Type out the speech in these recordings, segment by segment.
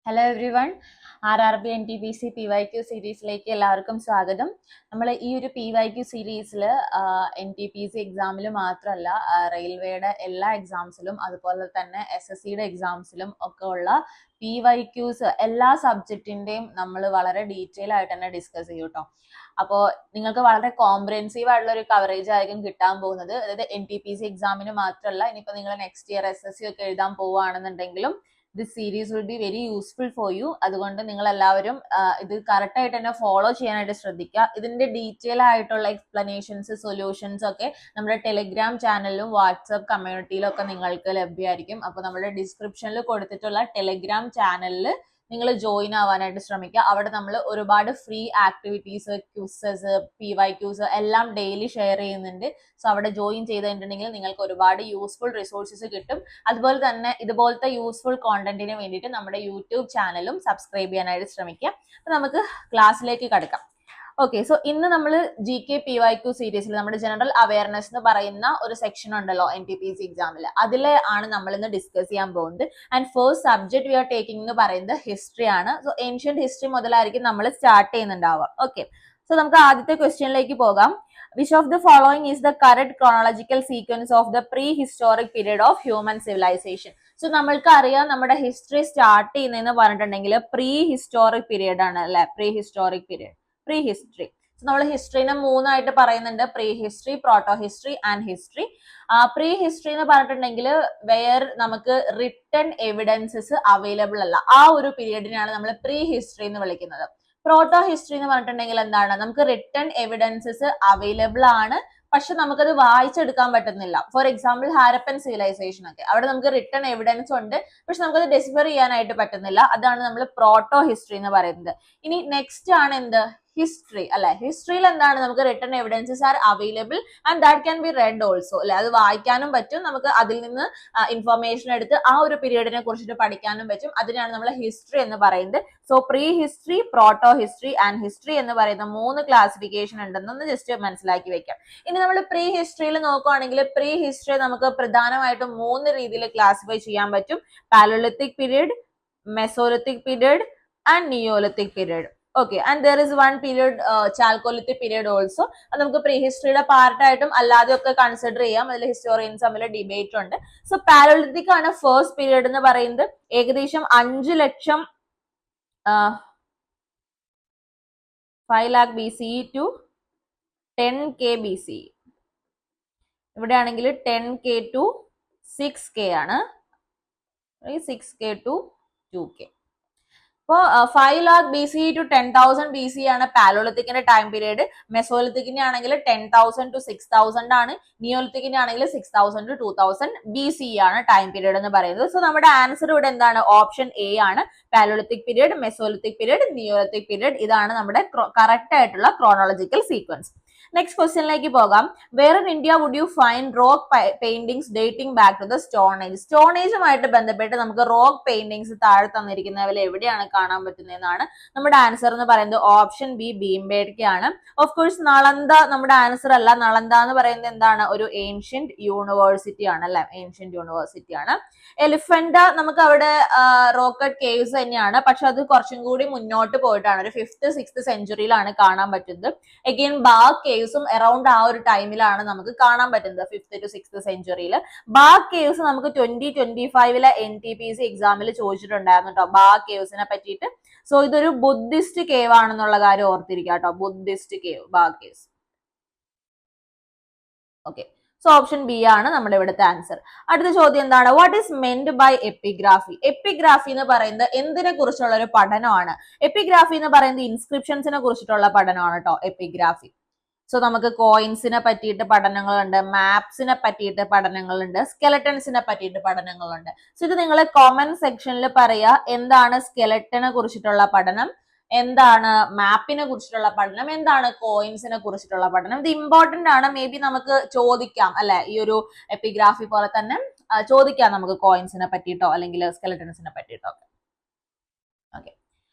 Hello every one, RRB NTPC PYQ സീരീസിലേക്ക് എല്ലാവർക്കും സ്വാഗതം. നമ്മൾ ഈ ഒരു PYQ സീരീസിൽ NTPC എക്സാമിൽ മാത്രമല്ല റെയിൽവേയുടെ എല്ലാ എക്സാംസിലും അതുപോലെ തന്നെ SSCയുടെ എക്സാംസിലും ഒക്കെ ഉള്ള PYQs എല്ലാ സബ്ജക്റ്റിൻ്റെയും നമ്മൾ വളരെ ഡീറ്റെയിൽ ആയിട്ട് തന്നെ ഡിസ്കസ് ചെയ്യും കേട്ടോ. അപ്പോൾ നിങ്ങൾക്ക് വളരെ കോംപ്രിഹെൻസീവ് ആയിട്ടുള്ള ഒരു കവറേജ് ആയിരിക്കും കിട്ടാൻ പോകുന്നത്. അതായത് NTPC എക്സാമിന് മാത്രമല്ല, ഇനിയിപ്പോൾ നിങ്ങൾ നെക്സ്റ്റ് ഇയർ SSC ഒക്കെ എഴുതാൻ പോവുകയാണെന്നുണ്ടെങ്കിലും this series will be very useful for you. അതുകൊണ്ട് നിങ്ങൾ എല്ലാവരും ഇത് കറക്റ്റ് ആയിട്ട് തന്നെ ഫോളോ ചെയ്യാനായിട്ട് ശ്രദ്ധിക്കുക. ഇതിന്റെ ഡീറ്റെയിൽ ആയിട്ടുള്ള എക്സ്പ്ലനേഷൻസ് സൊല്യൂഷൻസ് ഒക്കെ നമ്മുടെ ടെലിഗ്രാം ചാനലിലും വാട്സ്ആപ്പ് കമ്മ്യൂണിറ്റിയിലും ഒക്കെ നിങ്ങൾക്ക് ലഭ്യമായിരിക്കും. അപ്പോൾ നമ്മുടെ ഡിസ്ക്രിപ്ഷനിൽ കൊടുത്തിട്ടുള്ള ടെലിഗ്രാം ചാനലിൽ നിങ്ങൾ ജോയിൻ ആവാനായിട്ട് ശ്രമിക്കുക. അവിടെ നമ്മൾ ഒരുപാട് ഫ്രീ ആക്ടിവിറ്റീസ്, ക്യൂസസ്, PYQs എല്ലാം ഡെയിലി ഷെയർ ചെയ്യുന്നുണ്ട്. സോ അവിടെ ജോയിൻ ചെയ്തിട്ടുണ്ടെങ്കിൽ നിങ്ങൾക്ക് ഒരുപാട് യൂസ്ഫുൾ റിസോഴ്സസ് കിട്ടും. അതുപോലെ തന്നെ ഇതുപോലത്തെ യൂസ്ഫുൾ കോണ്ടന്റിന് വേണ്ടിയിട്ട് നമ്മുടെ യൂട്യൂബ് ചാനലും സബ്സ്ക്രൈബ് ചെയ്യാനായിട്ട് ശ്രമിക്കുക. അപ്പൊ നമുക്ക് ക്ലാസ്സിലേക്ക് കടക്കാം. ഓക്കെ, സോ ഇന്ന് നമ്മൾ GK PYQ സീരീസിൽ നമ്മുടെ ജനറൽ അവയർനെസ് എന്ന് പറയുന്ന ഒരു സെക്ഷൻ ഉണ്ടല്ലോ NTPC എക്സാമിൽ, അതിൽ ആണ് നമ്മൾ ഇന്ന് ഡിസ്കസ് ചെയ്യാൻ പോകുന്നത്. And first subject we are taking എന്ന് പറയുന്നത് ഹിസ്റ്ററി ആണ്. സോ ഏൻഷ്യന്റ് ഹിസ്റ്ററി മുതലായിരിക്കും നമ്മൾ സ്റ്റാർട്ട് ചെയ്യുന്നുണ്ടാവുക. ഓക്കെ, സോ നമുക്ക് ആദ്യത്തെ ക്വസ്റ്റ്യനിലേക്ക് പോകാം. Which of the following is the correct chronological sequence of the prehistoric period of human civilisation? So നമ്മൾക്ക് അറിയാം, നമ്മുടെ ഹിസ്റ്ററി സ്റ്റാർട്ട് ചെയ്യുന്നതെന്ന് പറഞ്ഞിട്ടുണ്ടെങ്കിൽ പ്രീ ഹിസ്റ്റോറിക് പീരീഡ് ആണ് അല്ലെ. Pre historic period, pre history. നമ്മൾ ഹിസ്റ്ററിനെ മൂന്നായിട്ട് പറയുന്നുണ്ട്: pre history, proto history and history. Pre history എന്ന് പറഞ്ഞിട്ടുണ്ടെങ്കിൽ വെയർ നമുക്ക് റിട്ടൺ എവിഡൻസസ് അവൈലബിൾ അല്ല, ആ ഒരു പീരീഡിനാണ് നമ്മൾ പ്രീ ഹിസ്റ്ററി എന്ന് വിളിക്കുന്നത്. പ്രോട്ടോ ഹിസ്റ്ററി എന്ന് പറഞ്ഞിട്ടുണ്ടെങ്കിൽ എന്താണ്, നമുക്ക് റിട്ടൺ എവിഡൻസസ് അവൈലബിൾ ആണ്, പക്ഷെ നമുക്കത് വായിച്ചെടുക്കാൻ പറ്റുന്നില്ല. ഫോർ എക്സാമ്പിൾ ഹാരപ്പൻ സിവിലൈസേഷൻ ഒക്കെ, അവിടെ നമുക്ക് റിട്ടൺ എവിഡൻസ് ഉണ്ട്, പക്ഷെ നമുക്കത് ഡെസിഫർ ചെയ്യാനായിട്ട് പറ്റുന്നില്ല. അതാണ് നമ്മൾ പ്രോട്ടോ ഹിസ്റ്ററി എന്ന് പറയുന്നത്. ഇനി നെക്സ്റ്റ് ആണ് എന്ത്, ഹിസ്റ്ററി അല്ലെ. ഹിസ്റ്ററിയിൽ എന്താണ്, നമുക്ക് written evidences are available and that can be red also അല്ലെ. അത് വായിക്കാനും പറ്റും, നമുക്ക് അതിൽ നിന്ന് ഇൻഫർമേഷൻ എടുത്ത് ആ ഒരു പീരീഡിനെ കുറിച്ചിട്ട് പഠിക്കാനും പറ്റും. അതിനാണ് നമ്മൾ ഹിസ്റ്ററി എന്ന് പറയുന്നത്. So pre history, proto history and history എന്ന് പറയുന്ന മൂന്ന് ക്ലാസിഫിക്കേഷൻ ഉണ്ടെന്നൊന്ന് ജസ്റ്റ് മനസ്സിലാക്കി വെക്കാം. ഇനി നമ്മൾ പ്രീ ഹിസ്റ്ററിയിൽ നോക്കുകയാണെങ്കിൽ പ്രീ ഹിസ്റ്ററി നമുക്ക് പ്രധാനമായിട്ടും മൂന്ന് രീതിയിൽ ക്ലാസിഫൈ ചെയ്യാൻ പറ്റും: palaeolithic period, mesolithic period and neolithic period. Okay, and there is one period chalcolithic period also. അത് നമുക്ക് പ്രീ ഹിസ്റ്ററിയുടെ പാർട്ടായിട്ടും അല്ലാതെ ഒക്കെ കൺസിഡർ ചെയ്യാം. അതിൽ ഹിസ്റ്റോറിയൻസ് തമ്മിൽ ഡിബേറ്റ് ഉണ്ട്. സോ പാലോലിത്തിക് ആണ് ഫസ്റ്റ് പീരീഡ് എന്ന് പറയുന്നത്. ഏകദേശം 5 ലക്ഷം 5 lakh BCE to 10K BCE. ഇവിടെയാണെങ്കിൽ 10K to 6K ആണ്, 6K to 2K. അപ്പോൾ 5 lakh BCE to 10,000 BCE ആണ് പാലോലിത്തിക്കിന്റെ ടൈം പീരീഡ്. മെസോലിത്തിക്കിന്റെ ആണെങ്കിൽ 10,000 to 6,000 ആണ്. നിയോലിത്തിക്കിന്റെ ആണെങ്കിൽ 6,000 to 2,000 BCE ആണ് ടൈം പീരീഡ് എന്ന് പറയുന്നത്. സോ നമ്മുടെ ആൻസർ ഇവിടെ എന്താണ്, ഓപ്ഷൻ എ ആണ്. Palaeolithic period, mesolithic period, neolithic period, ഇതാണ് നമ്മുടെ കറക്റ്റ് ആയിട്ടുള്ള ക്രോണോളജിക്കൽ സീക്വൻസ്. നെക്സ്റ്റ് ക്വസ്റ്റ്യനിലേക്ക് പോകാം. Where in India would you find rock paintings dating back to the stone age? Stone ഏജുമായിട്ട് ബന്ധപ്പെട്ട് നമുക്ക് റോക്ക് പെയിന്റിങ്സ് താഴെ തന്നിരിക്കുന്നവരെ എവിടെയാണ് കാണാൻ പറ്റുന്നതെന്നാണ് നമ്മുടെ ആൻസർ എന്ന് പറയുന്നത്. ഓപ്ഷൻ ബി, ഭീംബേട്ക ആണ്. ഓഫ് കോഴ്സ് നളന്ദ നമ്മുടെ ആൻസർ അല്ല. നളന്ദ എന്ന് പറയുന്നത് എന്താണ്, ഒരു ഏൻഷ്യന്റ് യൂണിവേഴ്സിറ്റി ആണ് അല്ലെ, ഏൻഷ്യന്റ് യൂണിവേഴ്സിറ്റി ആണ്. എലിഫന്റ നമുക്ക് അവിടെ റോക്കറ്റ് കേവ്സ് തന്നെയാണ്, പക്ഷെ അത് കുറച്ചും കൂടി മുന്നോട്ട് പോയിട്ടാണ്, ഒരു 5th 6th സെഞ്ചുറിയിലാണ് കാണാൻ പറ്റുന്നത്. അഗെയിൻ ബാഗ് കേവ്സും അറൌണ്ട് ആ ഒരു ടൈമിലാണ് നമുക്ക് കാണാൻ പറ്റുന്നത്, 5th to 6th സെഞ്ചുറിയിൽ. Bag caves നമുക്ക് 2025 NTPC എക്സാമിൽ ചോദിച്ചിട്ടുണ്ടായിരുന്നു കേട്ടോ, ബാഗ് കേവ്സിനെ പറ്റിയിട്ട്. സോ ഇതൊരു ബുദ്ധിസ്റ്റ് കേവ് ആണെന്നുള്ള കാര്യം ഓർത്തിരിക്കുക കേട്ടോ, Buddhist cave, Bagh caves. Okay, so option B ആണ് നമ്മുടെ ഇവിടുത്തെ ആൻസർ. അടുത്ത ചോദ്യം എന്താണ്, what is meant by epigraphy? Epigraphy എന്ന് പറയുന്നത് എന്തിനെ കുറിച്ചുള്ള ഒരു പഠനമാണ്? എപ്പിഗ്രാഫി എന്ന് പറയുന്നത് ഇൻസ്ക്രിപ്ഷൻസിനെ കുറിച്ചിട്ടുള്ള പഠനമാണ് കേട്ടോ, എപ്പിഗ്രാഫി. സോ നമുക്ക് കോയിൻസിനെ പറ്റിയിട്ട് പഠനങ്ങളുണ്ട്, മാപ്സിനെ പറ്റിയിട്ട് പഠനങ്ങളുണ്ട്, സ്കെലറ്റൻസിനെ പറ്റിയിട്ട് പഠനങ്ങളുണ്ട്. സോ ഇത് നിങ്ങൾ കോമന്റ് സെക്ഷനിൽ പറയാ, എന്താണ് സ്കെലറ്റനെ കുറിച്ചിട്ടുള്ള പഠനം, എന്താണ് മാപ്പിനെ കുറിച്ചിട്ടുള്ള പഠനം, എന്താണ് കോയിൻസിനെ കുറിച്ചിട്ടുള്ള പഠനം. ഇത് ഇമ്പോർട്ടന്റ് ആണ്, മേ ബി നമുക്ക് ചോദിക്കാം അല്ലെ, ഈ ഒരു എപ്പിഗ്രാഫി പോലെ തന്നെ ചോദിക്കാം നമുക്ക് കോയിൻസിനെ പറ്റിയിട്ടോ അല്ലെങ്കിൽ സ്കെലറ്റൻസിനെ പറ്റിയിട്ടോ ഒക്കെ. ഓക്കെ,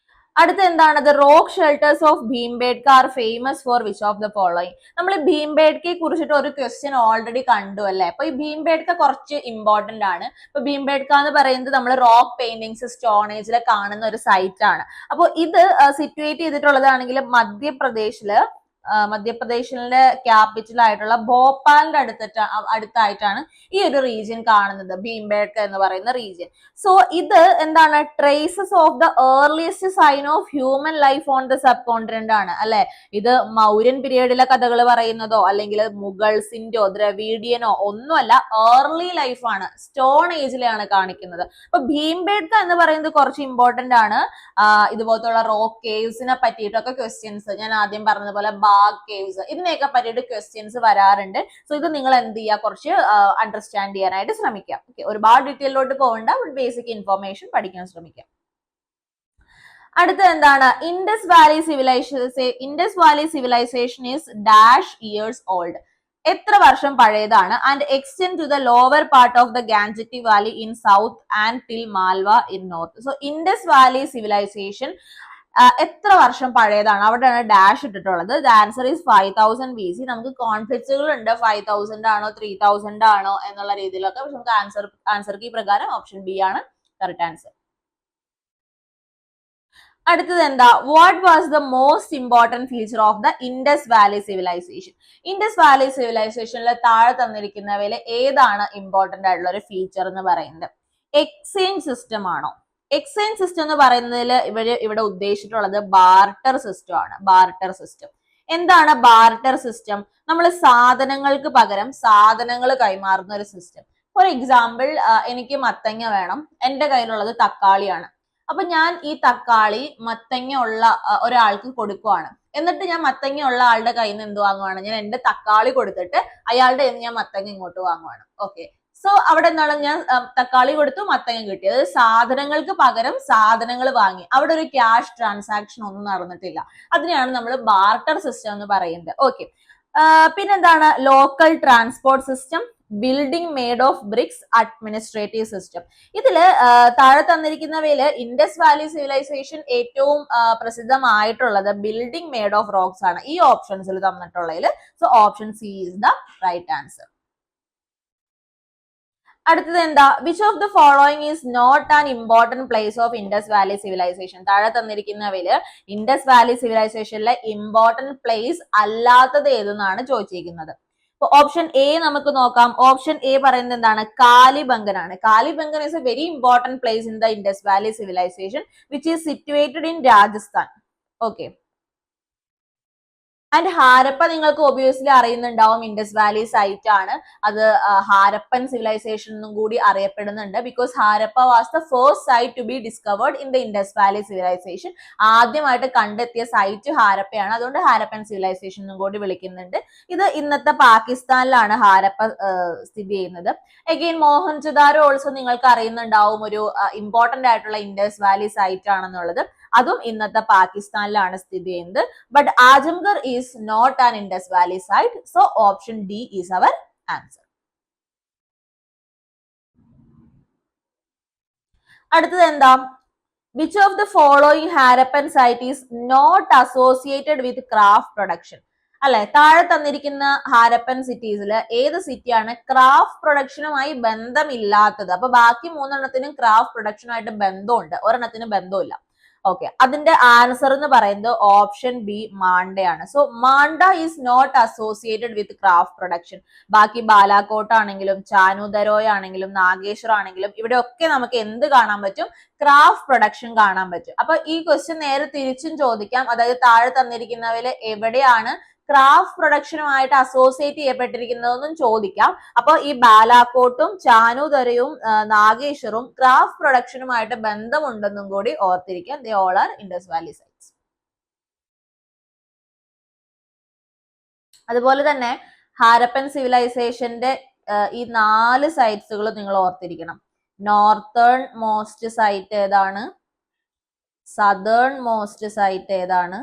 അടുത്ത എന്താണത്? Rock shelters of Bhimbetka are famous for which of the following. നമ്മൾ ഭീംബേഡ്കയെ കുറിച്ചിട്ട് ഒരു ക്വസ്റ്റ്യൻ ഓൾറെഡി കണ്ടു അല്ലെ. അപ്പൊ ഈ ഭീംബേഡ്ക കുറച്ച് ഇമ്പോർട്ടന്റ് ആണ്. ഇപ്പൊ ഭീംബേഡ്ക എന്ന് പറയുന്നത് നമ്മൾ റോക്ക് പെയിന്റിങ്സ് സ്റ്റോൺ ഏജിൽ കാണുന്ന ഒരു സൈറ്റ് ആണ്. അപ്പോൾ ഇത് സിറ്റുവേറ്റ് ചെയ്തിട്ടുള്ളതാണെങ്കിൽ മധ്യപ്രദേശിലെ ക്യാപിറ്റൽ ആയിട്ടുള്ള ഭോപ്പാലിന്റെ അടുത്തായിട്ടാണ് ഈ ഒരു റീജിയൻ കാണുന്നത്, ഭീംബേഡ്ക എന്ന് പറയുന്ന റീജിയൻ. സോ ഇത് എന്താണ്? Traces of the earliest sign of human life on the subcontinent ആണ് അല്ലെ. ഇത് മൗര്യൻ പീരീഡിലെ കഥകൾ പറയുന്നതോ അല്ലെങ്കിൽ മുഗൾസിന്റെയോ ദ്രവീഡിയനോ ഒന്നുമല്ല, ഏർലി ലൈഫാണ്, സ്റ്റോൺ ഏജിലെയാണ് കാണിക്കുന്നത്. അപ്പൊ ഭീംബേഡ്ക എന്ന് പറയുന്നത് കുറച്ച് ഇമ്പോർട്ടന്റ് ആണ്. ഇതുപോലത്തുള്ള റോക്ക് കേവ്സിനെ പറ്റിയിട്ടൊക്കെ ക്വസ്റ്റ്യൻസ്, ഞാൻ ആദ്യം പറഞ്ഞതുപോലെ ബാഗ് കേവ്സ്, ഇതിനെയൊക്കെ പറ്റിയിട്ട് ക്വസ്റ്റ്യൻസ് വരാറുണ്ട്. സോ ഇത് നിങ്ങൾ എന്ത് ചെയ്യുക, കുറച്ച് അണ്ടർസ്റ്റാൻഡ് ചെയ്യാനായിട്ട് ശ്രമിക്കാം. ഓക്കെ, ഒരുപാട് ഡീറ്റെയിലോട്ട് പോകണ്ട, ബേസിക് ഇൻഫോർമേഷൻ പഠിക്കാൻ ശ്രമിക്കാം. അടുത്തത് എന്താണ്? Indus Valley civilisation is dash years old. എത്ര വർഷം പഴയതാണ്? And extend to the lower part of the Gangetic valley in south and till Malwa in north. So Indus Valley civilisation എത്ര വർഷം പഴയതാണ്? അവിടെയാണ് ഡാഷ് ഇട്ടിട്ടുള്ളത്. The answer is 5000 BC. നമുക്ക് കോൺഫ്ലിക്റ്റുകൾ ഉണ്ട്, 5000 ആണോ 3000 ആണോ എന്നുള്ള രീതിയിലൊക്കെ. പക്ഷെ നമുക്ക് ആൻസർ കീ പ്രകാരം ഓപ്ഷൻ ബി ആണ് കറക്റ്റ് ആൻസർ. അടുത്തത് എന്താ? What was the most important feature of the Indus Valley civilisation? Indus Valley സിവിലൈസേഷനിൽ താഴെ തന്നിരിക്കുന്നവയിൽ ഏതാണ് ഇമ്പോർട്ടന്റ് ആയിട്ടുള്ള ഒരു ഫീച്ചർ എന്ന് പറയുന്നത്? എക്സ്ചേഞ്ച് സിസ്റ്റം ആണോ? എക്സ്ചേഞ്ച് സിസ്റ്റം എന്ന് പറയുന്നതിൽ ഇവിടെ ഉദ്ദേശിച്ചിട്ടുള്ളത് ബാർട്ടർ സിസ്റ്റം ആണ്. ബാർട്ടർ സിസ്റ്റം എന്താണ്? ബാർട്ടർ സിസ്റ്റം നമ്മൾ സാധനങ്ങൾക്ക് പകരം സാധനങ്ങൾ കൈമാറുന്ന ഒരു സിസ്റ്റം. ഫോർ എക്സാമ്പിൾ, എനിക്ക് മത്തങ്ങ വേണം, എന്റെ കയ്യിലുള്ളത് തക്കാളിയാണ്. അപ്പൊ ഞാൻ ഈ തക്കാളി മത്തങ്ങ ഉള്ള ഒരാൾക്ക് കൊടുക്കുവാണ്. എന്നിട്ട് ഞാൻ മത്തങ്ങ ഉള്ള ആളുടെ കയ്യിൽ നിന്ന് എന്ത് വാങ്ങുവാണ്? ഞാൻ എന്റെ തക്കാളി കൊടുത്തിട്ട് അയാളുടെ കയ്യിൽ നിന്ന് ഞാൻ മത്തങ്ങ ഇങ്ങോട്ട് വാങ്ങുവാണ്. ഓക്കെ, സോ അവിടെ എന്താണ്? ഞാൻ തക്കാളി കൊടുത്തു, മത്തങ്ങ കിട്ടി. അതായത് സാധനങ്ങൾക്ക് പകരം സാധനങ്ങൾ വാങ്ങി. അവിടെ ഒരു ക്യാഷ് ട്രാൻസാക്ഷൻ ഒന്നും നടന്നിട്ടില്ല. അതിനെയാണ് നമ്മൾ ബാർട്ടർ സിസ്റ്റം എന്ന് പറയുന്നത്. ഓക്കെ, പിന്നെന്താണ്? Local transport system, building made of bricks, administrative system. ഇതില് താഴെ തന്നിരിക്കുന്നവയില് ഇൻഡസ് വാലി സിവിലൈസേഷൻ ഏറ്റവും പ്രസിദ്ധമായിട്ടുള്ളത് ബിൽഡിംഗ് മെയ്ഡ് ഓഫ് റോക്സ് ആണ് ഈ ഓപ്ഷൻസിൽ തന്നിട്ടുള്ളതിൽ. So option C is the right answer. അടുത്തത് എന്താ? Which of the following is not an important place of Indus Valley civilisation? താഴെ തന്നിരിക്കുന്നവയില് ഇൻഡസ് വാലി സിവിലൈസേഷനിലെ ഇമ്പോർട്ടന്റ് പ്ലേസ് അല്ലാത്തത് ഏതെന്നാണ് ചോദിച്ചിരിക്കുന്നത്. ഓപ്ഷൻ എ നമുക്ക് നോക്കാം. ഓപ്ഷൻ എ പറയുന്നത് എന്താണ്? കാലിബംഗൻ ആണ്. Kalibangan is a very important place in the Indus Valley civilisation which is situated in Rajasthan. Okay, and Harappa നിങ്ങൾക്ക് ഒബിയസ്ലി അറിയുന്നുണ്ടാവും, ഇൻഡസ് വാലി സൈറ്റ് ആണ്. അത് ഹാരപ്പൻ സിവിലൈസേഷൻ എന്നും കൂടി അറിയപ്പെടുന്നുണ്ട്. Because Harappa was the first site to be discovered in the Indus Valley civilisation. ആദ്യമായിട്ട് കണ്ടെത്തിയ site ഹാരപ്പയാണ്. അതുകൊണ്ട് ഹാരപ്പൻ സിവിലൈസേഷൻ എന്നും കൂടി വിളിക്കുന്നുണ്ട്. ഇത് ഇന്നത്തെ പാകിസ്ഥാനിലാണ് ഹാരപ്പ സ്ഥിതി ചെയ്യുന്നത്. അഗെയിൻ മോഹൻജദാരോ ഓൾസോ നിങ്ങൾക്ക് അറിയുന്നുണ്ടാവും, ഒരു ഇമ്പോർട്ടന്റ് ആയിട്ടുള്ള ഇൻഡസ് വാലി സൈറ്റ് ആണെന്നുള്ളത്. അതും ഇന്നത്തെ പാകിസ്ഥാനിലാണ് സ്ഥിതി ചെയ്യുന്നത്. ബട്ട് ആജംഗർ is not an Indus Valley site. So option D is our answer. അടുത്തത് എന്താ? Which of the following Harappan site is not associated with craft production? അല്ലെ, താഴെ തന്നിരിക്കുന്ന ഹാരപ്പൻ സിറ്റീസിൽ ഏത് സിറ്റിയാണ് ക്രാഫ്റ്റ് പ്രൊഡക്ഷനുമായി ബന്ധമില്ലാത്തത്? അപ്പൊ ബാക്കി മൂന്നെണ്ണത്തിനും ക്രാഫ്റ്റ് പ്രൊഡക്ഷനുമായിട്ട് ബന്ധമുണ്ട്, ഒരെണ്ണത്തിന് ബന്ധമില്ല. ഓക്കെ, അതിന്റെ ആൻസർ എന്ന് പറയുന്നത് ഓപ്ഷൻ ബി മാണ്ടയാണ്. So Manda is not associated with craft production. ബാക്കി ബാലാകോട്ട് ആണെങ്കിലും ചാനുദരോയ് ആണെങ്കിലും നാഗേശ്വർ ആണെങ്കിലും ഇവിടെ ഒക്കെ നമുക്ക് എന്ത് കാണാൻ പറ്റും? ക്രാഫ്റ്റ് പ്രൊഡക്ഷൻ കാണാൻ പറ്റും. അപ്പൊ ഈ ക്വസ്റ്റ്യൻ നേരെ തിരിച്ചും ചോദിക്കാം. അതായത് താഴെ തന്നിരിക്കുന്നവര് എവിടെയാണ് ക്രാഫ്റ്റ് പ്രൊഡക്ഷനുമായിട്ട് അസോസിയേറ്റ് ചെയ്യപ്പെട്ടിരിക്കുന്നതെന്നും ചോദിക്കാം. അപ്പൊ ഈ ബാലാക്കോട്ടും ചാനുദരയും നാഗേശ്വറും ക്രാഫ്റ്റ് പ്രൊഡക്ഷനുമായിട്ട് ബന്ധമുണ്ടെന്നും കൂടി ഓർത്തിരിക്കാം. They all are Indus Valley sites. അതുപോലെ തന്നെ ഹാരപ്പൻ സിവിലൈസേഷന്റെ ഈ 4 സൈറ്റ്സുകൾ നിങ്ങൾ ഓർത്തിരിക്കണം. നോർത്തേൺ മോസ്റ്റ് സൈറ്റ് ഏതാണ്? സദേൺ മോസ്റ്റ് സൈറ്റ് ഏതാണ്?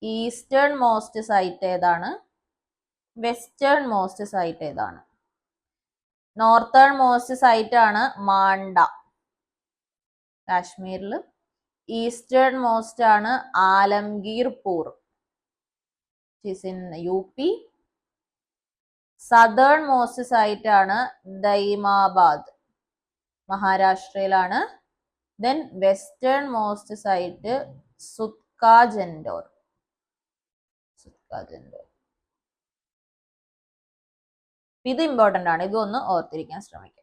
ഈസ്റ്റേൺ മോസ്റ്റ് സൈറ്റ് ഏതാണ്? വെസ്റ്റേൺ മോസ്റ്റ് സൈറ്റ് ഏതാണ്? നോർത്തേൺ മോസ്റ്റ് സൈറ്റ് ആണ് മാണ്ട, കാശ്മീരിൽ. ഈസ്റ്റേൺ മോസ്റ്റ് ആണ് Alamgirpur, in UP. Southern most site ആണ് ദൈമാബാദ്, മഹാരാഷ്ട്രയിലാണ്. Then western most site Sutkagendor. ഇത് ഇമ്പോർട്ടന്റ് ആണ്, ഇതൊന്ന് ഓർത്തിരിക്കാൻ ശ്രമിക്കാം.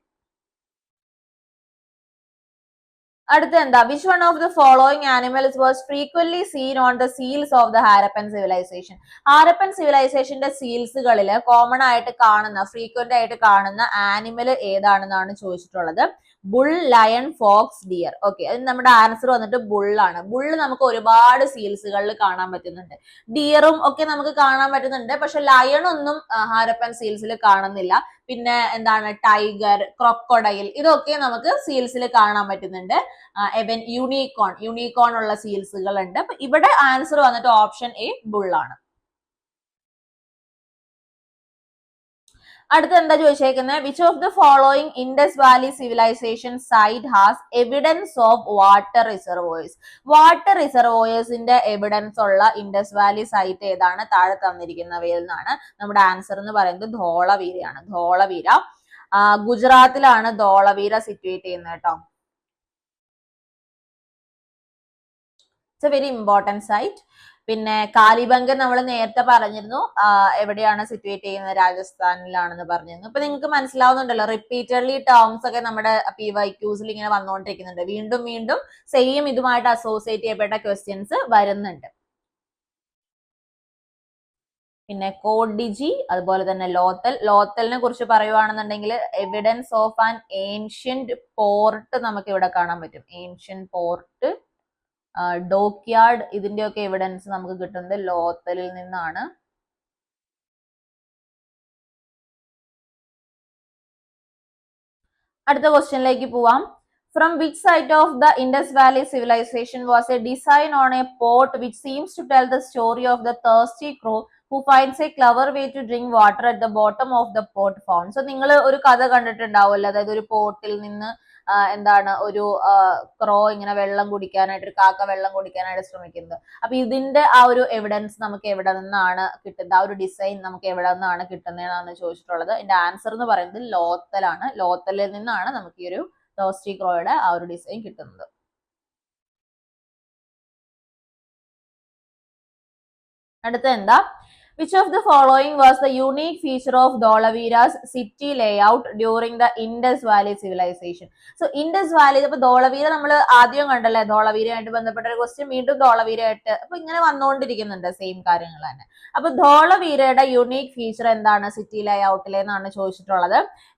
അടുത്ത എന്താ, which one of the following animals was frequently seen on the seals of the Harappan civilisation? Harappan സിവിലൈസേഷന്റെ സീൽസുകളിൽ കോമൺ ആയിട്ട് കാണുന്ന, ഫ്രീക്വന്റ് ആയിട്ട് കാണുന്ന ആനിമൽ ഏതാണെന്നാണ് ചോദിച്ചിട്ടുള്ളത്. Bull, lion, fox, deer. Okay, അതിന് നമ്മുടെ ആൻസർ വന്നിട്ട് ബുള്ളാണ്. ബുള്ള് നമുക്ക് ഒരുപാട് സീൽസുകളിൽ കാണാൻ പറ്റുന്നുണ്ട്. ഡിയറും ഒക്കെ നമുക്ക് കാണാൻ പറ്റുന്നുണ്ട്, പക്ഷെ ലയൺ ഒന്നും ഹാരപ്പൻ സീൽസിൽ കാണുന്നില്ല. പിന്നെ എന്താണ്, ടൈഗർ, ക്രൊക്കോഡൈൽ, ഇതൊക്കെ നമുക്ക് സീൽസിൽ കാണാൻ പറ്റുന്നുണ്ട്. യൂണിക്കോൺ ഉള്ള സീൽസുകൾ ഉണ്ട്. അപ്പൊ ഇവിടെ ആൻസർ വന്നിട്ട് ഓപ്ഷൻ എ ബുള്ളാണ്. അടുത്ത എന്താ ചോദിച്ചേക്കുന്നത്, which of the following Indus Valley civilisation site has evidence of water reservoirs? Water റിസർവോയേഴ്സിന്റെ എവിഡൻസ് ഉള്ള ഇൻഡസ് വാലി സൈറ്റ് ഏതാണ്? താഴെ തന്നിരിക്കുന്നവയിൽ നിന്നാണ്. നമ്മുടെ ആൻസർ എന്ന് പറയുന്നത് ധോളവീരയാണ്. ധോളവീര ഗുജറാത്തിലാണ് ധോളവീര സിറ്റുവേറ്റ് ചെയ്യുന്നത് കേട്ടോ. It's a very important site. പിന്നെ കാലിബംഗ് നമ്മൾ നേരത്തെ പറഞ്ഞിരുന്നു, എവിടെയാണ് സിറ്റുവേറ്റ് ചെയ്യുന്നത്, രാജസ്ഥാനിലാണെന്ന് പറഞ്ഞിരുന്നു. ഇപ്പൊ നിങ്ങൾക്ക് മനസ്സിലാവുന്നുണ്ടല്ലോ, റിപ്പീറ്റഡ്ലി ടേംസ് ഒക്കെ നമ്മുടെ PYQs ഇങ്ങനെ വന്നുകൊണ്ടിരിക്കുന്നുണ്ട്. വീണ്ടും വീണ്ടും സെയിം ഇതുമായിട്ട് അസോസിയേറ്റ് ചെയ്യപ്പെട്ട ക്വസ്റ്റ്യൻസ് വരുന്നുണ്ട്. പിന്നെ കോഡിജി, അതുപോലെ തന്നെ ലോത്തൽ. ലോത്തലിനെ കുറിച്ച് പറയുവാണെന്നുണ്ടെങ്കിൽ evidence of an ancient port നമുക്ക് ഇവിടെ കാണാൻ പറ്റും. ഏൻഷ്യന്റ് പോർട്ട്, ഡോക്യാർഡ്, ഇതിന്റെയൊക്കെ എവിഡൻസ് നമുക്ക് കിട്ടുന്നത് ലോത്തലിൽ നിന്നാണ്. അടുത്ത ക്വസ്റ്റ്യനിലേക്ക് പോവാം. From which site of the Indus Valley civilization was a design on a pot which seems to tell the story of the thirsty crow who finds a clever way to drink water at the bottom of the pot found? So നിങ്ങൾ ഒരു കഥ കണ്ടിട്ടുണ്ടാവുമല്ലോ, അതായത് ഒരു പോട്ടിൽ നിന്ന് എന്താണ് ഒരു ക്രോ ഇങ്ങനെ വെള്ളം കുടിക്കാനായിട്ട്, ഒരു കാക്ക വെള്ളം കുടിക്കാനായിട്ട് ശ്രമിക്കുന്നത്. അപ്പൊ ഇതിന്റെ ആ ഒരു എവിഡൻസ് നമുക്ക് എവിടെ നിന്നാണ് കിട്ടുന്നത്, ആ ഒരു ഡിസൈൻ നമുക്ക് എവിടെ നിന്നാണ് കിട്ടുന്നതെന്നാണ് ചോദിച്ചിട്ടുള്ളത്. ഇതിന്റെ ആൻസർ എന്ന് പറയുന്നത് ലോത്തലാണ്. ലോത്തലിൽ നിന്നാണ് നമുക്ക് ഈ ഒരു ടോസ്റ്റി ക്രോയുടെ ആ ഒരു ഡിസൈൻ കിട്ടുന്നത്. അടുത്ത എന്താ, which of the following was the unique feature of Dholavira's city layout during the Indus Valley civilization? So Indus Valley, അപ്പൊ ധോളവീര നമ്മൾ ആദ്യം കണ്ടല്ലേ, ധോളവീരയായിട്ട് ബന്ധപ്പെട്ട ഒരു ക്വസ്റ്റ്യൻ വീണ്ടും ധോളവീരയായിട്ട് അപ്പൊ ഇങ്ങനെ വന്നുകൊണ്ടിരിക്കുന്നുണ്ട് സെയിം കാര്യങ്ങൾ തന്നെ. അപ്പൊ ധോളവീരയുടെ യുണീക് ഫീച്ചർ എന്താണ് സിറ്റി ലേഔട്ടിലെ എന്നാണ് ചോദിച്ചിട്ടുള്ളത്.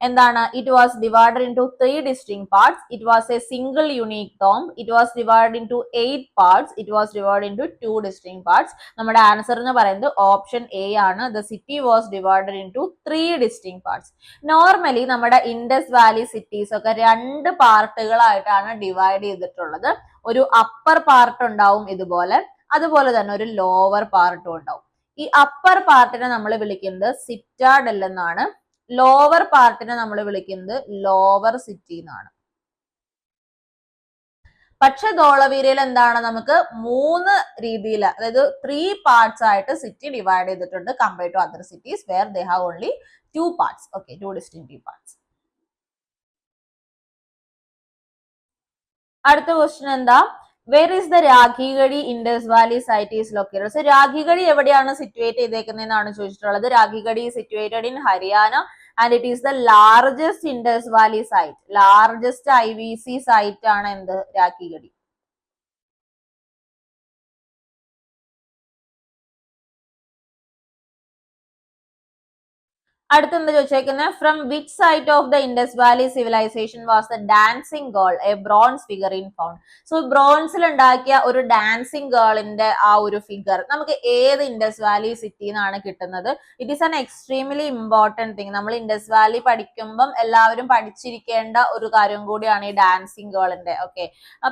എന്താണ്, it was divided into 3 distinct parts. It was a single unique tomb. It was divided into 8 parts. It was divided into 2 distinct parts. നമ്മുടെ ആൻസർ എന്ന് പറയുന്നത് ഓപ്ഷൻ എ ആണ്. The city was divided into 3 distinct parts. Normally നമ്മുടെ Indus valley cities ഒക്കെ 2 പാർട്ടുകളായിട്ടാണ് divide ചെയ്തിട്ടുള്ളത്. ഒരു upper part ഉണ്ടാവും ഇതുപോലെ, അതുപോലെ തന്നെ ഒരു ലോവർ പാർട്ടും ഉണ്ടാവും. ഈ അപ്പർ പാർട്ടിനെ നമ്മൾ വിളിക്കുന്നത് സിറ്റാഡൽ എന്നാണ്. ലോവർ പാർട്ടിനെ നമ്മൾ വിളിക്കുന്നത് ലോവർ സിറ്റി എന്നാണ്. പക്ഷെ ധോളവീരയിൽ എന്താണ്, നമുക്ക് 3 രീതിയിൽ, അതായത് 3 പാർട്സ് ആയിട്ട് സിറ്റി ഡിവൈഡ് ചെയ്തിട്ടുണ്ട് compared to other cities where they have only 2 parts. Okay, 2 distinct parts. അടുത്ത ക്വസ്റ്റ്യൻ എന്താ, where is the Rakhigarhi Indus Valley site is located? So Rakhigarhi എവിടെയാണ് സിറ്റുവേറ്റ് ചെയ്തേക്കുന്നതെന്നാണ് ചോദിച്ചിട്ടുള്ളത്. Rakhigarhi situated in Haryana and it is the largest Indus Valley site. Largest IVC site ആണ് എന്ത്, രാഖിഗഡി. അടുത്ത എന്താ ചോദിച്ചേക്കുന്നത്, from which site of the Indus Valley civilisation was the dancing girl a bronze figure in found? So ബ്രോൺസിൽ ഉണ്ടാക്കിയ ഒരു dancing ഗേളിന്റെ ആ ഒരു ഫിഗർ നമുക്ക് ഏത് ഇൻഡസ് വാലി സിറ്റിയിൽ നിന്നാണ് കിട്ടുന്നത്? It is an extremely important thing. നമ്മൾ ഇൻഡസ് വാലി പഠിക്കുമ്പം എല്ലാവരും പഠിച്ചിരിക്കേണ്ട ഒരു കാര്യം കൂടിയാണ് ഈ ഡാൻസിങ് ഗേളിന്റെ. ഓക്കെ,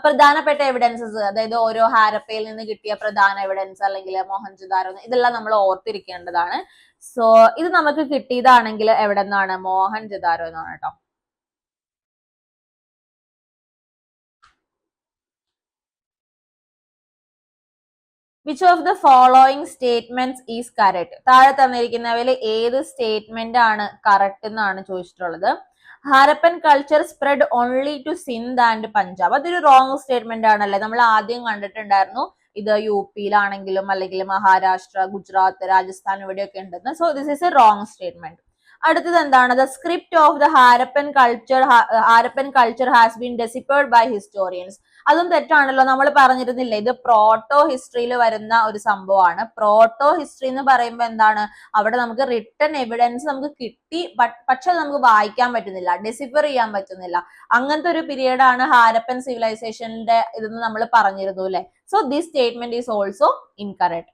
പ്രധാനപ്പെട്ട എവിഡൻസസ്, അതായത് ഓരോ ഹാരപ്പയിൽ നിന്ന് കിട്ടിയ പ്രധാന എവിഡൻസ് അല്ലെങ്കിൽ മോഹൻജദാരോ, ഇതെല്ലാം നമ്മൾ ഓർത്തിരിക്കേണ്ടതാണ്. സോ ഇത് നമുക്ക് കിട്ടിയതാണെങ്കിൽ എവിടെ നിന്നാണ്, മോഹൻജദാരോ എന്നാണ് കേട്ടോ. Which of the following statements is correct? താഴെ തന്നിരിക്കുന്നവയിൽ ഏത് സ്റ്റേറ്റ്മെന്റ് ആണ് കറക്റ്റ് എന്നാണ് ചോദിച്ചിട്ടുള്ളത്. Harappan culture spread only to Sindh and Punjab. അതൊരു റോങ് സ്റ്റേറ്റ്മെന്റ് ആണല്ലേ. നമ്മൾ ആദ്യം കണ്ടിട്ടുണ്ടായിരുന്നു ഇത് യു പിയിലാണെങ്കിലും അല്ലെങ്കിൽ മഹാരാഷ്ട്ര, ഗുജറാത്ത്, രാജസ്ഥാൻ ഇവിടെയൊക്കെ ഉണ്ടെന്ന്. So this is a wrong statement. അടുത്തത് എന്താണ്? The script of the Harappan culture has been deciphered by historians. അതും തെറ്റാണല്ലോ. നമ്മൾ പറഞ്ഞിരുന്നില്ലേ ഇത് പ്രോട്ടോ ഹിസ്റ്ററിയിൽ വരുന്ന ഒരു സംഭവമാണ്. പ്രോട്ടോ ഹിസ്റ്ററി എന്ന് പറയുമ്പോൾ എന്താണ്? അവിടെ നമുക്ക് റിട്ടൺ എവിഡൻസ് നമുക്ക് കിട്ടി, പക്ഷെ നമുക്ക് വായിക്കാൻ പറ്റുന്നില്ല, ഡെസിഫർ ചെയ്യാൻ പറ്റുന്നില്ല. അങ്ങനത്തെ ഒരു പീരീഡ് ആണ് ഹാരപ്പൻ സിവിലൈസേഷന്റെ ഇതെന്ന് നമ്മൾ പറഞ്ഞിരുന്നു അല്ലെ. So this statement is also incorrect.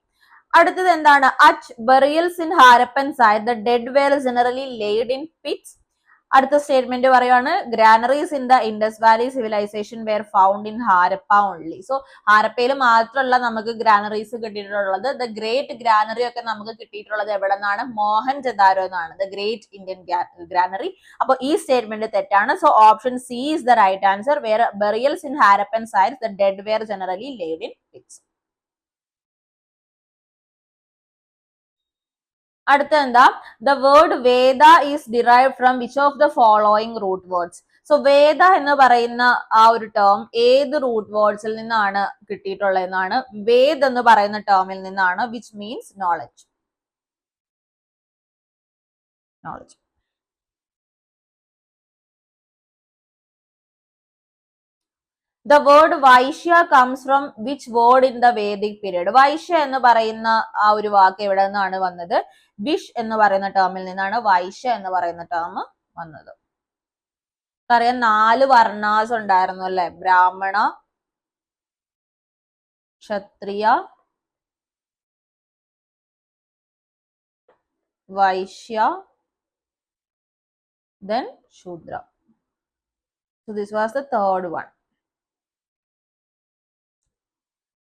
അടുത്തത് എന്താണ്? At burials in Harappan site the dead were generally laid in pits. അടുത്ത സ്റ്റേറ്റ്മെന്റ് പറയുകയാണ് granaries in the Indus Valley civilisation were found in Harappa only. So ഹാരപ്പയിൽ മാത്രമല്ല നമുക്ക് ഗ്രാനറീസ് കിട്ടിയിട്ടുള്ളത്. The great granary ഒക്കെ നമുക്ക് കിട്ടിയിട്ടുള്ളത് എവിടെ നിന്നാണ്? മോഹൻജദാരോ എന്നാണ്, ദ ഗ്രേറ്റ് ഇന്ത്യൻ ഗ്രാനറി. അപ്പൊ ഈ സ്റ്റേറ്റ്മെന്റ് തെറ്റാണ്. So option C is the right answer. Were burials in Harappan sites the dead were generally laid in pits. അടുത്ത എന്താ? The word Veda is derived from which of the following root words. So Veda എന്ന് പറയുന്ന ആ ഒരു term ഏത് root വേർഡ്സിൽ നിന്നാണ് കിട്ടിയിട്ടുള്ളതെന്നാണ്? വേദ് എന്ന് പറയുന്ന ടേമിൽ നിന്നാണ്, which means knowledge. Knowledge. The word Vaishya comes from which word in the Vedic period? Vaishya എന്ന് പറയുന്ന ആ ഒരു വാക്ക് എവിടെ നിന്നാണ് വന്നത്? വിഷ് എന്ന് പറയുന്ന ടേമിൽ നിന്നാണ് വൈശ്യ എന്ന് പറയുന്ന ടേം വന്നത്. അറിയാം 4 വർണ്ണാസ് ഉണ്ടായിരുന്നു അല്ലെ? ബ്രാഹ്മണ, ക്ഷത്രിയ, വൈശ്യ, then Shudra. So this was the third one.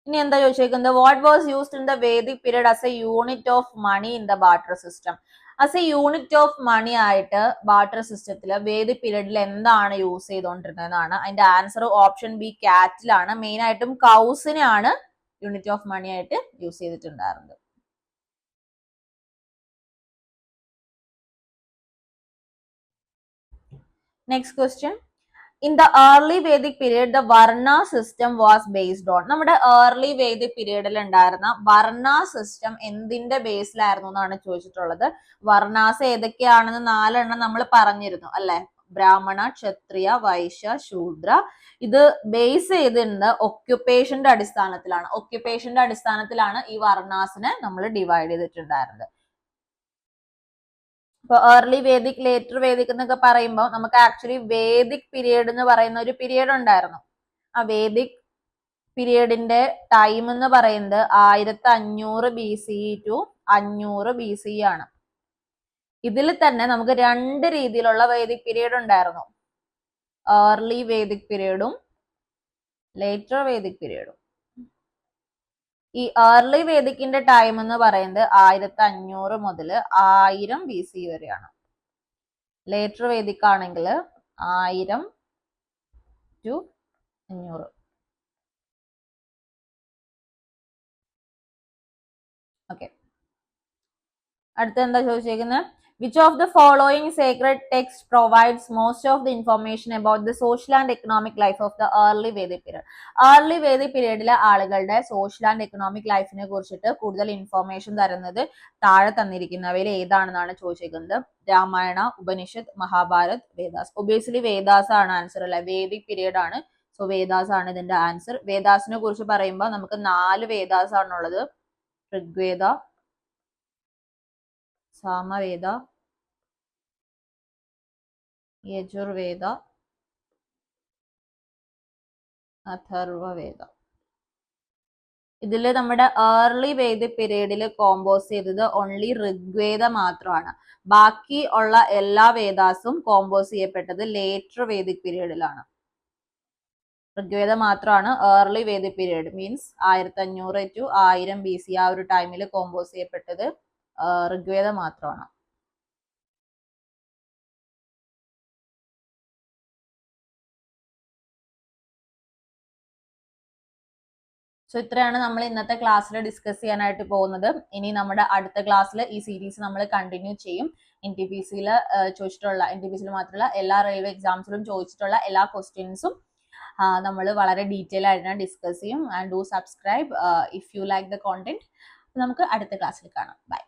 ഇനി എന്താ ചോദിച്ചേക്കുന്നത്? What was used in the Vedic period as a unit of money in the barter system? As a unit of money ആയിട്ട് ബാർട്ടർ സിസ്റ്റത്തിൽ വേദിക് പീരീഡിൽ എന്താണ് use ചെയ്തുകൊണ്ടിരുന്നതെന്നാണ്. അതിന്റെ answer option B കാറ്റിലാണ്. മെയിൻ ആയിട്ടും കൗസിനെയാണ് യൂണിറ്റ് ഓഫ് മണി ആയിട്ട് യൂസ് ചെയ്തിട്ടുണ്ടായിരുന്നത്. Next question. In the early Vedic period the varna system was based on. നമ്മുടെ ഏർലി വേദിക് പീരീഡിൽ ഉണ്ടായിരുന്ന വർണ്ണ സിസ്റ്റം എന്തിന്റെ ബേസിലായിരുന്നു എന്നാണ് ചോദിച്ചിട്ടുള്ളത്. വർണ്ണാസ് ഏതൊക്കെയാണെന്ന് 4 എണ്ണം നമ്മൾ പറഞ്ഞിരുന്നു അല്ലെ? ബ്രാഹ്മണ, ക്ഷത്രിയ, വൈശ്യ, ശൂദ്ര. ഇത് ബേസ് ചെയ്തിരുന്നത് ഒക്യുപ്പേഷന്റെ അടിസ്ഥാനത്തിലാണ്. ഒക്യുപ്പേഷന്റെ അടിസ്ഥാനത്തിലാണ് ഈ വർണ്ണാസിനെ നമ്മൾ ഡിവൈഡ് ചെയ്തിട്ടുണ്ടായിരുന്നത്. ഇപ്പൊ ഏർലി വേദിക്, ലേറ്റർ വേദിക് എന്നൊക്കെ പറയുമ്പോൾ നമുക്ക് ആക്ച്വലി വേദിക് പീരീഡ് എന്ന് പറയുന്ന ഒരു പീരീഡ് ഉണ്ടായിരുന്നു. ആ വേദിക് പീരീഡിന്റെ ടൈം എന്ന് പറയുന്നത് 1500 BCE ടു 500 BCE ആണ്. ഇതിൽ തന്നെ നമുക്ക് 2 രീതിയിലുള്ള വേദിക് പീരീഡ് ഉണ്ടായിരുന്നു. ഏർലി വേദിക് പീരീഡും ലേറ്റർ വേദിക് പീരീഡും. ഈ ഏർലി വേദിക്കിന്റെ ടൈം എന്ന് പറയുന്നത് 1500 മുതൽ 1000 BCE വരെയാണ്. ലേറ്റർ വേദിക് ആണെങ്കിൽ 1000 ടു 500. ഓക്കെ. അടുത്ത എന്താ ചോദിച്ചേക്കുന്നത്? Which of the following sacred text provides most of the information about the social and economic life of the early Vedic period? Early Vedic പീരീഡിലെ ആളുകളുടെ സോഷ്യൽ ആൻഡ് എക്കണോമിക് ലൈഫിനെ കുറിച്ചിട്ട് കൂടുതൽ information തരുന്നത് താഴെ തന്നിരിക്കുന്നവയിൽ ഏതാണെന്നാണ് ചോദിച്ചിരിക്കുന്നത്. രാമായണ, ഉപനിഷത്ത്, മഹാഭാരത്, വേദാസ്. ഒബിയസ്ലി വേദാസ് ആണ് ആൻസർ അല്ലെ? വേദിക് പീരീഡ് ആണ്. സോ വേദാസ് ആണ് ഇതിന്റെ ആൻസർ. വേദാസിനെ കുറിച്ച് പറയുമ്പോൾ നമുക്ക് 4 വേദാസ് ആണുള്ളത്. ഋഗ്വേദ, സാമവേദ, യജുർവേദ, അഥർവവേദ. ഇതില് നമ്മുടെ ഏർലി വേദിക് പീരീഡിൽ കോമ്പോസ് ചെയ്തത് ഓൺലി ഋഗ്വേദ മാത്രമാണ്. ബാക്കി ഉള്ള എല്ലാ വേദാസും കോമ്പോസ് ചെയ്യപ്പെട്ടത് ലേറ്റർ വേദിക് പീരീഡിലാണ്. ഋഗ്വേദ മാത്രമാണ് early Vedic period, means 1500 to 1000 BC ആ ഒരു ടൈമിൽ കോമ്പോസ് ചെയ്യപ്പെട്ടത് ഋഗ്വേദ മാത്രമാണ്. സോ ഇത്രയാണ് നമ്മൾ ഇന്നത്തെ ക്ലാസ്സിൽ ഡിസ്കസ് ചെയ്യാനായിട്ട് പോകുന്നത്. ഇനി നമ്മുടെ അടുത്ത ക്ലാസ്സിൽ ഈ സീരീസ് നമ്മൾ കണ്ടിന്യൂ ചെയ്യും. NTPC-യിൽ ചോദിച്ചിട്ടുള്ള, NTPC-യിൽ മാത്രമല്ല എല്ലാ റെയിൽവേ എക്സാംസിലും ചോദിച്ചിട്ടുള്ള എല്ലാ ക്വസ്റ്റ്യൻസും നമ്മൾ വളരെ ഡീറ്റെയിൽ ആയിട്ട് ഡിസ്കസ് ചെയ്യും. And do subscribe if you like the content. നമുക്ക് അടുത്ത ക്ലാസ്സിൽ കാണാം. ബൈ.